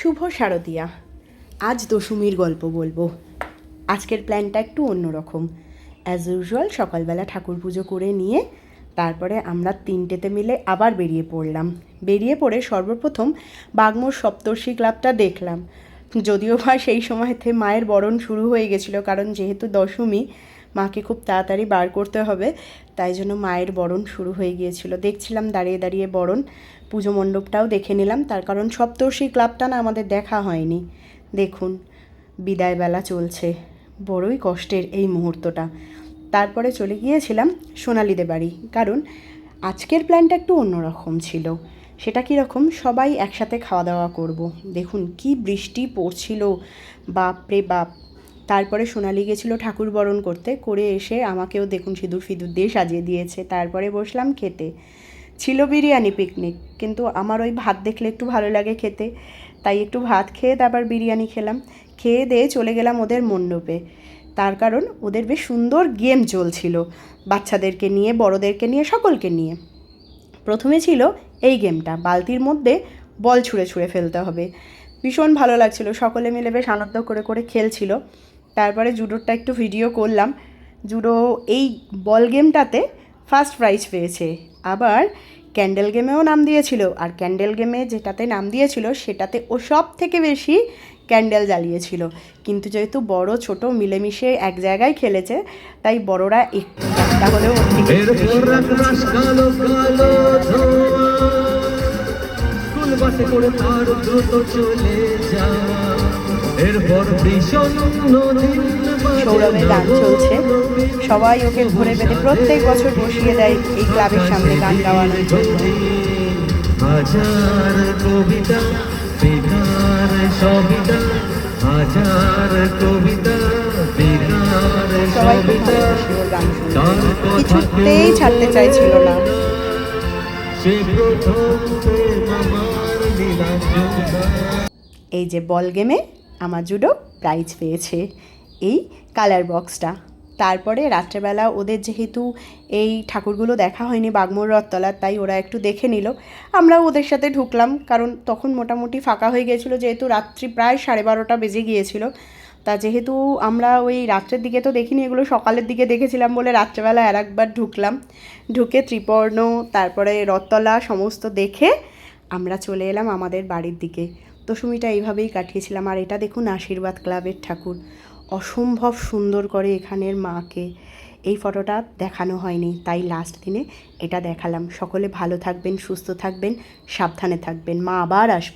শুভ শারদিয়া। আজ দশমীর গল্প বলবো। আজকের প্ল্যানটা একটু অন্যরকম। অ্যাজ ইউজুয়াল সকালবেলা ঠাকুর পুজো করে নিয়ে তারপরে আমরা তিনটেতে মিলে আবার বেরিয়ে পড়লাম। বেরিয়ে পড়ে সর্বপ্রথম বাগমোড় সপ্তর্ষি ক্লাবটা দেখলাম। যদিও বা সেই সময়তে মায়ের বরণ শুরু হয়ে গেছিলো, কারণ যেহেতু দশমী মাকে খুব তাড়াতাড়ি বার করতে হবে, তাই জন্য মায়ের বরণ শুরু হয়ে গিয়েছিল। দেখছিলাম দাঁড়িয়ে দাঁড়িয়ে বরণ, পুজো মণ্ডপটাও দেখে নিলাম, তার কারণ সপ্তর্ষি ক্লাবটা না আমাদের দেখা হয়নি। দেখুন বিদায়বেলা চলছে, বড়ই কষ্টের এই মুহূর্তটা। তারপরে চলে গিয়েছিলাম সোনালিদের বাড়ি, কারণ আজকের প্ল্যানটা একটু অন্যরকম ছিল। সেটা কীরকম, সবাই একসাথে খাওয়া দাওয়া করব। দেখুন কি বৃষ্টি পড়ছিল, বাপরে বাপ। তারপরে সোনালি গেছিলো ঠাকুর বরণ করতে, করে এসে আমাকেও দেখুন সিঁদুর ফিঁদুর দিয়ে সাজিয়ে দিয়েছে। তারপরে বসলাম খেতে। ছিল বিরিয়ানি পিকনিক, কিন্তু আমার ওই ভাত দেখলে একটু ভালো লাগে খেতে, তাই একটু ভাত খেয়ে তারপর বিরিয়ানি খেলাম। খেয়ে দিয়ে চলে গেলাম ওদের মণ্ডপে, তার কারণ ওদের বেশ সুন্দর গেম চলছিল, বাচ্চাদেরকে নিয়ে বড়োদেরকে নিয়ে সকলকে নিয়ে। প্রথমে ছিল এই গেমটা, বালতির মধ্যে বল ছুঁড়ে ছুঁড়ে ফেলতে হবে। ভীষণ ভালো লাগছিল, সকলে মিলে বেশ আনন্দ করে করে খেলছিল। তারপরে জুডোরটা একটু ভিডিও করলাম। জুডো এই বল গেমটাতে ফার্স্ট প্রাইজ পেয়েছে। আবার ক্যান্ডেল গেমেও নাম দিয়েছিল, আর ক্যান্ডেল গেমে যেটাতে নাম দিয়েছিল সেটাতে ও সব থেকে বেশি ক্যান্ডেল জ্বালিয়েছিল। কিন্তু যেহেতু বড় ছোট মিলেমিশে এক জায়গায় খেলেছে, তাই বড়রা একটা হলেও ওর থেকে সৌরভের গান চলছে, সবাই ওকে ধরে বেঁধে প্রত্যেক বছর বসিয়ে দেয় এই ক্লাবের সামনে গান গাওয়ানোর জন্য। হাজার কবিতা বেকার সবিতা, হাজার কবিতা বেকার সবিতা, কিছুতেই ছাড়তে চাইছিল না। এই যে বল গেমে আমার জুডো প্রাইজ পেয়েছে, এই কালার বক্সটা। তারপরে রাত্রেবেলা ওদের যেহেতু এই ঠাকুরগুলো দেখা হয়নি বাগমোড় রথতলার, তাই ওরা একটু দেখে নিল, আমরাও ওদের সাথে ঢুকলাম, কারণ তখন মোটামুটি ফাঁকা হয়ে গিয়েছিলো, যেহেতু রাত্রি প্রায় 12:30 বেজে গিয়েছিল। তা যেহেতু আমরা ওই রাত্রের দিকে তো দেখিনি, এগুলো সকালের দিকে দেখেছিলাম বলে রাত্রেবেলা আর একবার ঢুকলাম। ঢুকে ত্রিপর্ণ তারপরে রথতলা সমস্ত দেখে আমরা চলে এলাম আমাদের বাড়ির দিকে। দশমীটা এইভাবেই কাটিয়েছিলাম। আর এটা দেখুন আশীর্বাদ ক্লাবের ঠাকুর, অসম্ভব সুন্দর করে এখানের মাকে। এই ফটোটা দেখানো হয়নি, তাই লাস্ট দিনে এটা দেখালাম। সকলে ভালো থাকবেন, সুস্থ থাকবেন, সাবধানে থাকবেন, মা আবার আসবে।